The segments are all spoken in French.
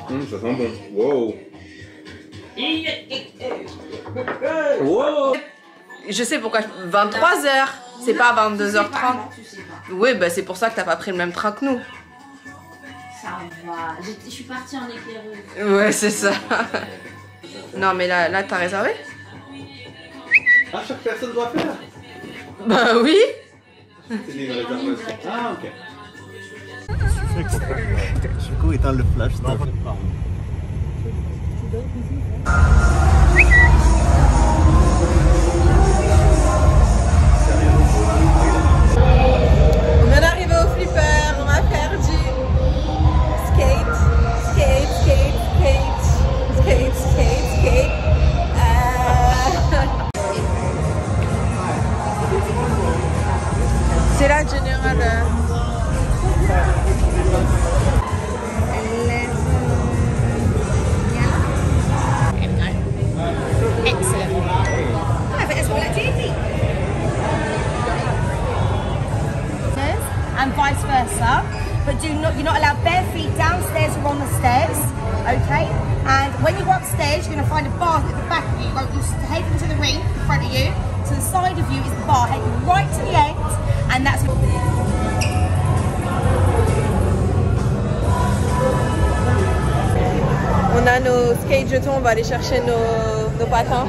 Ça sent bon. Wow. Wow. Je sais pourquoi. 23h, c'est pas 22h30. Oui, bah c'est pour ça que t'as pas pris le même train que nous. Ça va. Je suis partie en éclaireuse. Ouais, c'est ça. Non, mais là t'as réservé? Ah, chaque personne doit faire. Bah oui. C'est une réservation. Ah, ok. Chico éteint le flash. Non, pas. On vient d'arriver au flipper, on a perdu. Skate, skate, skate, skate, skate, skate, skate. C'est la générale. And vice versa, but you're not allowed bare feet downstairs or on the stairs, okay? And when you go upstairs, you're going to find a bar at the back of you. You head into the ring in front of you. To the side of you is the bar. Head right to the end, and that's. On a nos skate jetons, on va aller chercher nos patins.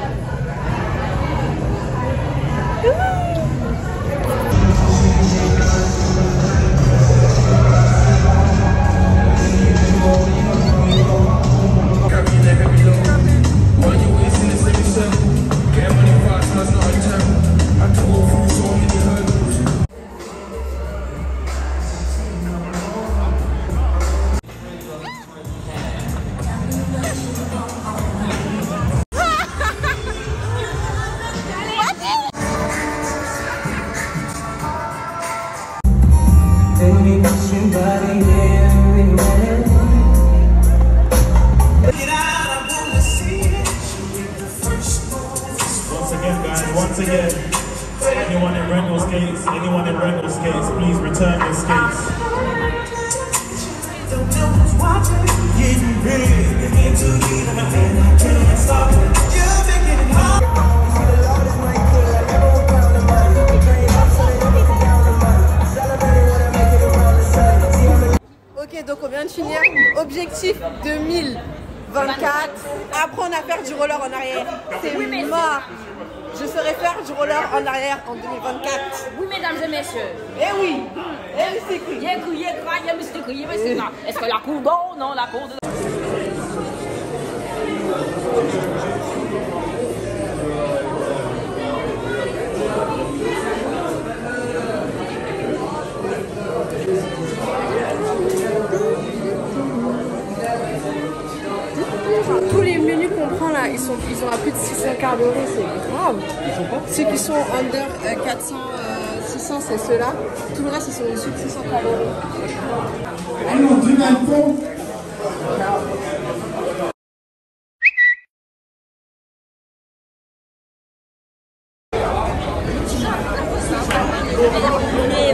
Once again, anyone in rental skates, please return your skates. Ok, donc on vient de finir. Objectif 2024. Apprendre à faire du roller en arrière. C'est mort. Je saurais faire du roller en arrière en 2024. Oui, mesdames et messieurs. Eh oui. Eh oui, c'est cool. Est-ce que la cour d'eau? Non, la cour de... Tous les menus qu'on prend là, ils ont à plus de 600 calories, c'est grave. Ceux qui sont under 400, 600, c'est ceux-là. Tout le reste, ils sont au-dessus de 600 calories.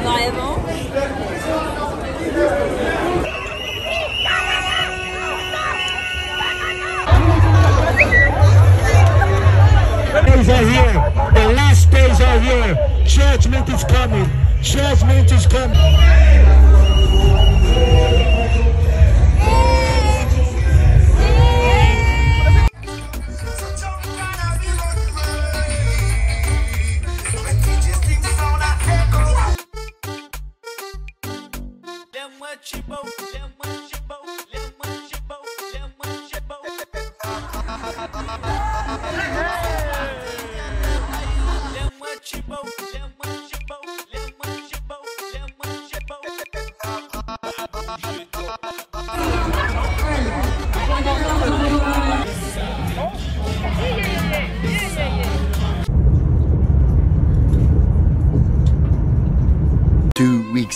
Vraiment. Days are here. The last days are here. Judgment is coming. Judgment is coming.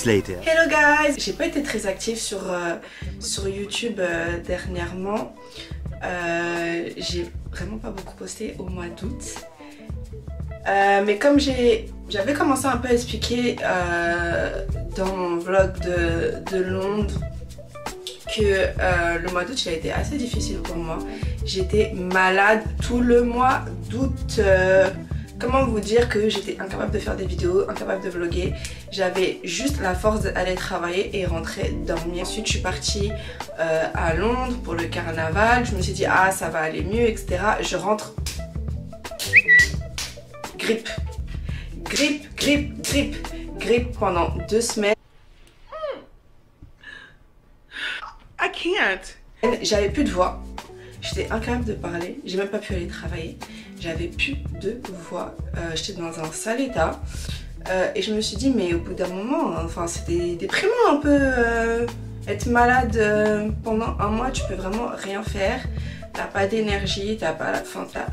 Later. Hello guys! J'ai pas été très active sur YouTube dernièrement. J'ai vraiment pas beaucoup posté au mois d'août. Mais comme j'avais commencé un peu à expliquer dans mon vlog de Londres que le mois d'août il a été assez difficile pour moi. J'étais malade tout le mois d'août. Comment vous dire que j'étais incapable de faire des vidéos, incapable de vlogger. J'avais juste la force d'aller travailler et rentrer dormir. Ensuite je suis partie à Londres pour le carnaval. Je me suis dit ah ça va aller mieux etc. Je rentre. Grippe. Grippe pendant 2 semaines. I can't. J'avais plus de voix. J'étais incapable de parler. J'ai même pas pu aller travailler. J'avais plus de voix. J'étais dans un sale état. Et je me suis dit, mais au bout d'un moment, enfin, c'était déprimant un peu. Être malade pendant un mois, tu peux vraiment rien faire. T'as pas d'énergie, t'as pas la fin, t'as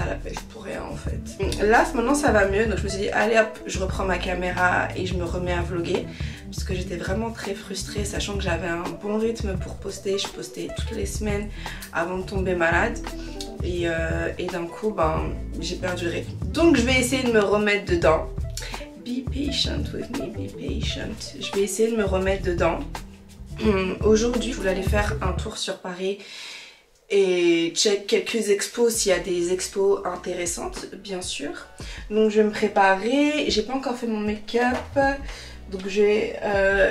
la pêche pour rien en fait. Là, maintenant ça va mieux. Donc je me suis dit, allez hop, je reprends ma caméra et je me remets à vlogger. Parce que j'étais vraiment très frustrée, sachant que j'avais un bon rythme pour poster. Je postais toutes les semaines avant de tomber malade. Et d'un coup, ben, j'ai perdu le rythme. Donc je vais essayer de me remettre dedans. Be patient with me, be patient. Je vais essayer de me remettre dedans. Aujourd'hui, je voulais aller faire un tour sur Paris et check quelques expos s'il y a des expos intéressantes, bien sûr. Donc je vais me préparer. J'ai pas encore fait mon make-up. Donc je vais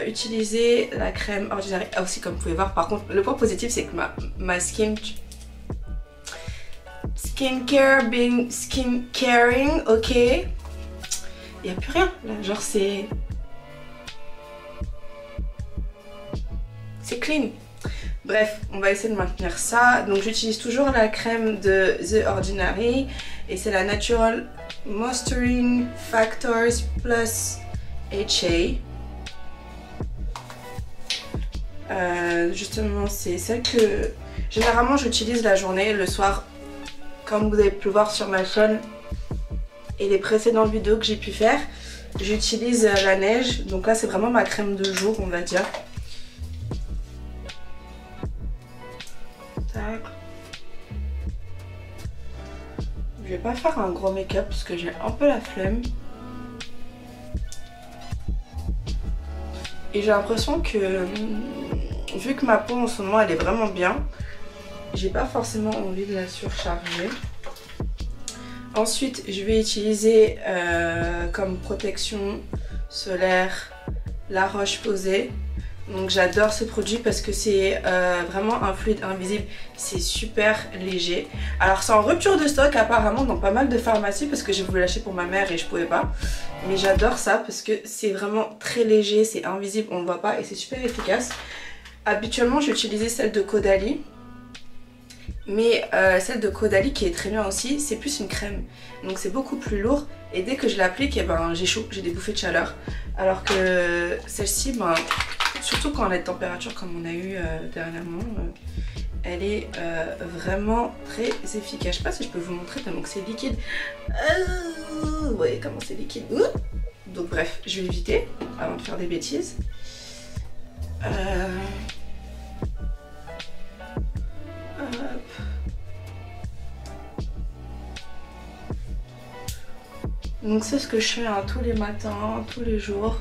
utiliser la crème Ordinary. Ah, aussi comme vous pouvez voir, par contre, le point positif c'est que ma skincare being skincaring, ok. Il n'y a plus rien là, genre c'est clean. Bref, on va essayer de maintenir ça. Donc j'utilise toujours la crème de The Ordinary et c'est la Natural Moisturizing Factors Plus HA. Justement c'est celle que généralement j'utilise la journée. Le soir, comme vous avez pu le voir sur ma chaîne et les précédentes vidéos que j'ai pu faire, j'utilise la neige. Donc là c'est vraiment ma crème de jour, on va dire. Tac. Je vais pas faire un gros make-up parce que j'ai un peu la flemme. Et j'ai l'impression que vu que ma peau en ce moment elle est vraiment bien, j'ai pas forcément envie de la surcharger. Ensuite je vais utiliser comme protection solaire la Roche-Posay. Donc j'adore ce produit parce que c'est vraiment un fluide invisible, c'est super léger. Alors c'est en rupture de stock apparemment dans pas mal de pharmacies parce que j'ai voulu l'acheter pour ma mère et je pouvais pas. Mais j'adore ça parce que c'est vraiment très léger, c'est invisible, on ne voit pas et c'est super efficace. Habituellement j'utilisais celle de Caudalie. Mais celle de Caudalie qui est très bien aussi, c'est plus une crème. Donc c'est beaucoup plus lourd et dès que je l'applique, eh ben, j'ai chaud, j'ai des bouffées de chaleur. Alors que celle-ci, ben, surtout quand on a des températures comme on a eu dernièrement, elle est vraiment très efficace. Je sais pas si je peux vous montrer tellement que c'est liquide. Vous voyez comment c'est liquide. Donc bref, je vais éviter avant de faire des bêtises. Donc c'est ce que je fais hein, tous les matins, tous les jours.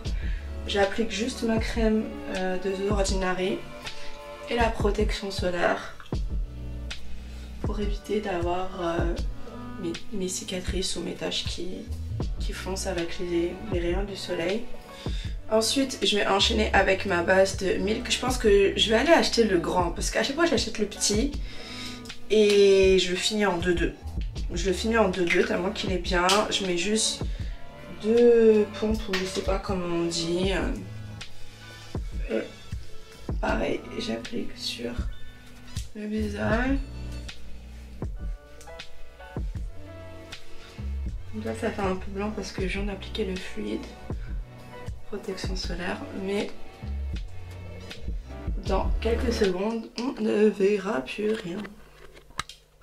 J'applique juste ma crème de The Ordinary et la protection solaire pour éviter d'avoir mes cicatrices ou mes taches qui foncent avec les rayons du soleil. Ensuite je vais enchaîner avec ma base de Milk. Je pense que je vais aller acheter le grand parce qu'à chaque fois j'achète le petit et je le finis en 2-2. Je le finis en 2-2 tellement qu'il est bien. Je mets juste 2 pompes ou je sais pas comment on dit. Et pareil, j'applique sur le visage. Donc là ça fait un peu blanc parce que je viens d'appliquer le fluide. Protection solaire, mais dans quelques secondes on ne verra plus rien.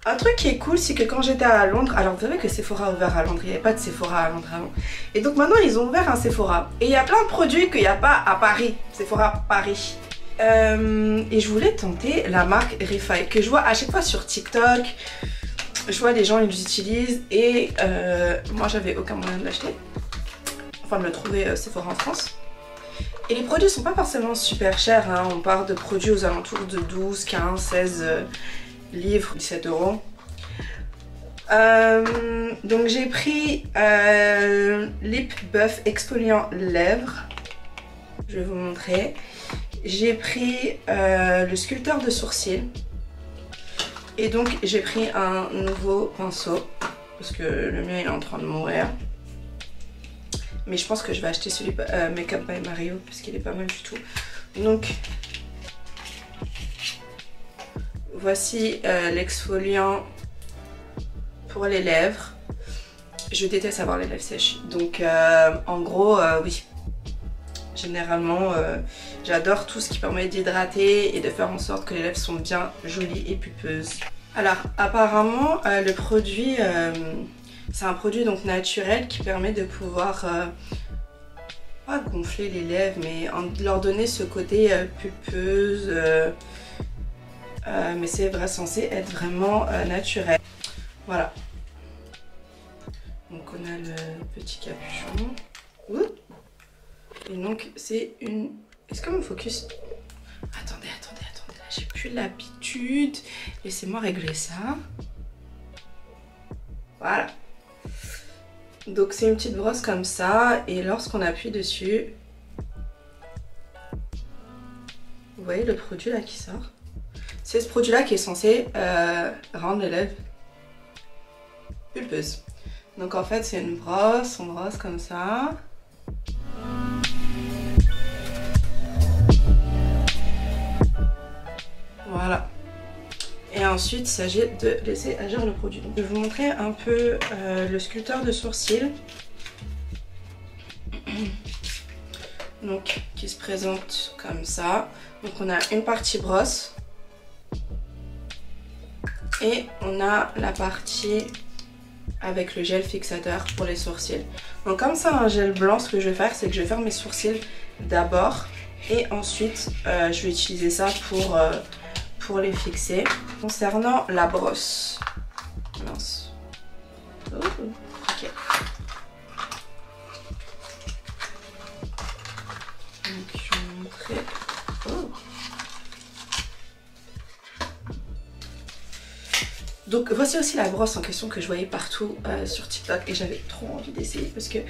Un truc qui est cool, c'est que quand j'étais à Londres, alors vous savez que Sephora a ouvert à Londres, il n'y avait pas de Sephora à Londres avant. Et donc maintenant ils ont ouvert un Sephora. Et il y a plein de produits qu'il n'y a pas à Paris, Sephora Paris. Et je voulais tenter la marque Refi, que je vois à chaque fois sur TikTok. Je vois les gens ils l'utilisent et moi j'avais aucun moyen de l'acheter. Enfin de le trouver Sephora en France. Et les produits sont pas forcément super chers, hein. On part de produits aux alentours de 12, 15, 16 livres, 17 €. Donc j'ai pris Lip Buff exfoliant lèvres. Je vais vous montrer. J'ai pris le sculpteur de sourcils. Et donc j'ai pris un nouveau pinceau. Parce que le mien il est en train de mourir. Mais je pense que je vais acheter celui Makeup by Mario parce qu'il est pas mal du tout. Donc voici l'exfoliant pour les lèvres. Je déteste avoir les lèvres sèches. Donc en gros oui. Généralement j'adore tout ce qui permet d'hydrater et de faire en sorte que les lèvres sont bien jolies et pulpeuses. Alors apparemment le produit c'est un produit donc naturel qui permet de pouvoir pas gonfler les lèvres mais leur donner ce côté pulpeuse mais c'est vrai censé être vraiment naturel. Voilà. Donc on a le petit capuchon. Ouh. Et donc c'est une... Est-ce que mon focus... Attendez, là j'ai plus l'habitude. Laissez-moi régler ça. Voilà. Donc c'est une petite brosse comme ça et lorsqu'on appuie dessus, vous voyez le produit là qui sort. C'est ce produit là qui est censé rendre les lèvres pulpeuses. Donc en fait c'est une brosse, on brosse comme ça. Voilà. Et ensuite, il s'agit de laisser agir le produit. Donc, je vais vous montrer un peu le sculpteur de sourcils. Donc, qui se présente comme ça. Donc, on a une partie brosse. Et on a la partie avec le gel fixateur pour les sourcils. Donc, comme c'est un gel blanc, ce que je vais faire, c'est que je vais faire mes sourcils d'abord. Et ensuite, je vais utiliser ça pour les fixer. Concernant la brosse, mince. Oh, ok. Donc je vais vous montrer. Oh. Donc voici aussi la brosse en question que je voyais partout sur TikTok et j'avais trop envie d'essayer parce que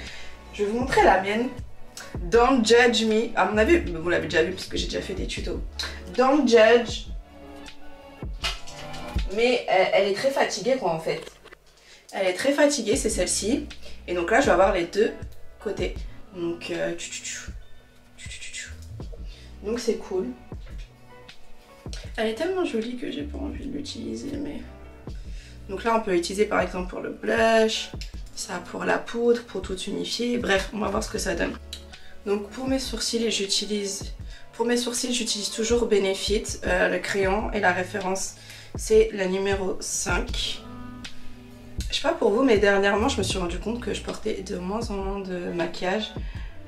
je vais vous montrer la mienne. Don't judge me. À mon avis, vous l'avez déjà vu parce que j'ai déjà fait des tutos. Don't judge. Mais elle est très fatiguée quoi en fait. Elle est très fatiguée, c'est celle-ci. Et donc là je vais avoir les deux côtés. Donc donc c'est cool. Elle est tellement jolie que j'ai pas envie de l'utiliser mais... Donc là on peut l'utiliser par exemple pour le blush. Ça pour la poudre, pour tout unifier. Bref, on va voir ce que ça donne. Donc pour mes sourcils j'utilise toujours Benefit, le crayon et la référence. C'est la numéro 5. Je sais pas pour vous, mais dernièrement, je me suis rendu compte que je portais de moins en moins de maquillage.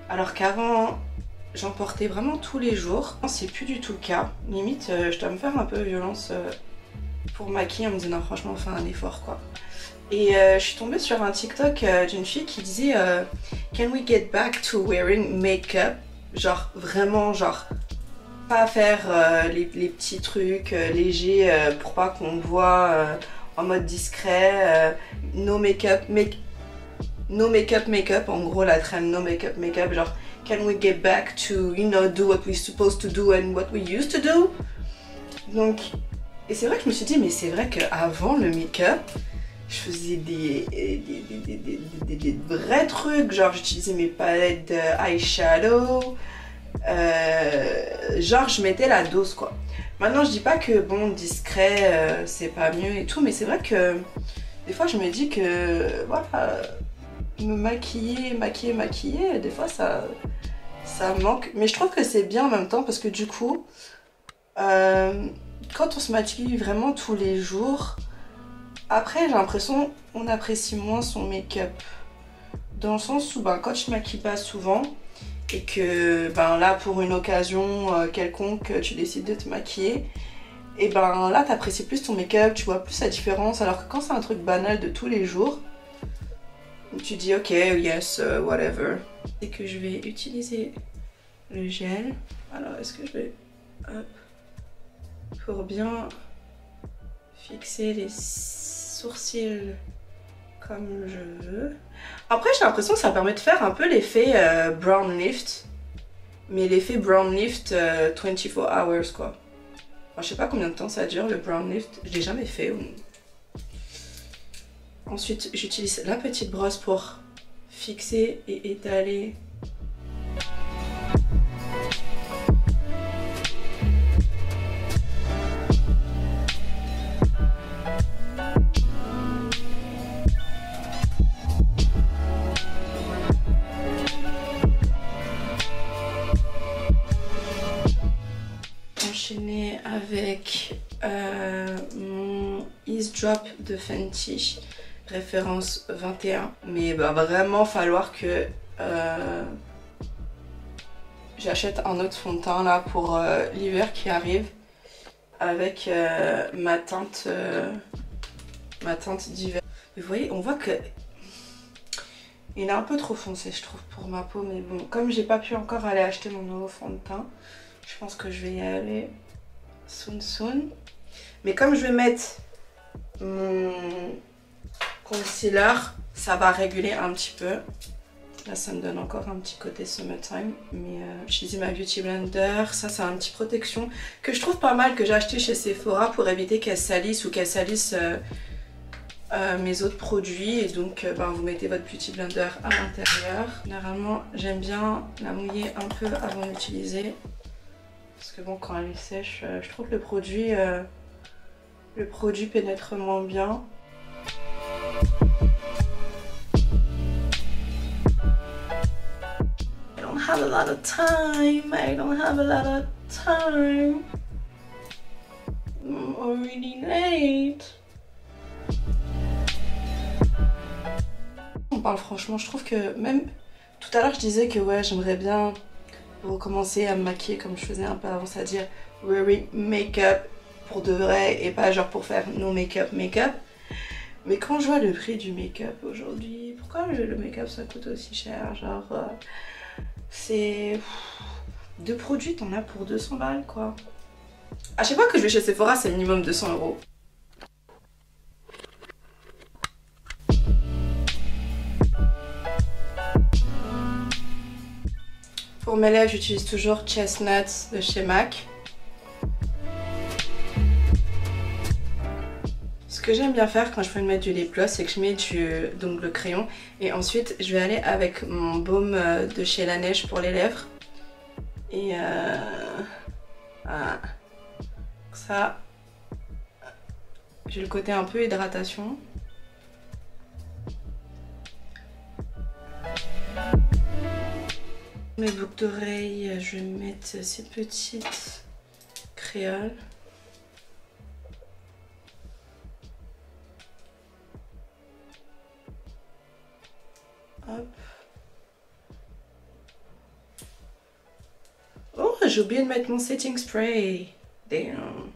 Alors qu'avant, j'en portais vraiment tous les jours. C'est plus du tout le cas. Limite, je dois me faire un peu violence pour maquiller. On me dit non, franchement, fais un effort quoi. Et je suis tombée sur un TikTok d'une fille qui disait Can we get back to wearing makeup? Genre, vraiment, genre... Pas faire les petits trucs légers pour pas qu'on voit en mode discret. No make-up, make-up. En gros, la trend no make-up, make-up. Genre, can we get back to, you know, do what we're supposed to do and what we used to do? Donc, et c'est vrai que je me suis dit, mais c'est vrai qu'avant le make-up, je faisais des vrais trucs. Genre, j'utilisais mes palettes d'eyeshadow. Genre je mettais la dose quoi. Maintenant je dis pas que bon discret c'est pas mieux et tout, mais c'est vrai que des fois je me dis que voilà, me maquiller, des fois ça manque, mais je trouve que c'est bien en même temps parce que du coup quand on se maquille vraiment tous les jours, après j'ai l'impression on apprécie moins son make-up dans le sens où ben, quand je maquille pas souvent et que ben là pour une occasion quelconque tu décides de te maquiller et ben là t'apprécies plus ton make-up, tu vois plus la différence, alors que quand c'est un truc banal de tous les jours tu dis ok yes whatever. Et que je vais utiliser le gel. Alors, est-ce que je vais... Hop, pour bien fixer les sourcils comme je veux. Après, j'ai l'impression que ça permet de faire un peu l'effet brown lift. Mais l'effet brown lift 24 hours, quoi. Enfin, je sais pas combien de temps ça dure, le brown lift. Je l'ai jamais fait. Ensuite, j'utilise la petite brosse pour fixer et étaler. Enchaîner avec mon Ease Drop de Fenty, référence 21. Mais va vraiment falloir que j'achète un autre fond de teint là pour l'hiver qui arrive avec ma teinte d'hiver. Vous voyez, on voit que il est un peu trop foncé, je trouve, pour ma peau. Mais bon, comme j'ai pas pu encore aller acheter mon nouveau fond de teint, je pense que je vais y aller soon. Mais comme je vais mettre mon concealer, ça va réguler un petit peu. Là, ça me donne encore un petit côté summertime. Mais j'utilise ma Beauty Blender. Ça, c'est un petit protection que je trouve pas mal, que j'ai acheté chez Sephora pour éviter qu'elle salisse ou qu'elle salisse mes autres produits. Et donc, vous mettez votre Beauty Blender à l'intérieur. Généralement, j'aime bien la mouiller un peu avant d'utiliser. Parce que bon, quand elle est sèche, je trouve que le produit pénètre moins bien. I don't have a lot of time. I'm already late. On parle franchement, je trouve que même tout à l'heure je disais que ouais, j'aimerais bien recommencer à me maquiller comme je faisais un peu avant, c'est-à-dire wearing make-up pour de vrai et pas genre pour faire no make-up. Mais quand je vois le prix du make-up aujourd'hui, pourquoi le make-up ça coûte aussi cher? Genre c'est 2 produits, t'en as pour 200 balles quoi. À chaque fois que je vais chez Sephora, c'est minimum 200 €. Pour mes lèvres, j'utilise toujours Chestnuts de chez MAC. Ce que j'aime bien faire quand je veux mettre du lip gloss, c'est que je mets donc le crayon et ensuite je vais aller avec mon baume de chez La Neige pour les lèvres. Et voilà. Ça, j'ai le côté un peu hydratation. Mes boucles d'oreilles, je vais mettre ces petites créoles. Hop. Oh, j'ai oublié de mettre mon setting spray. Damn.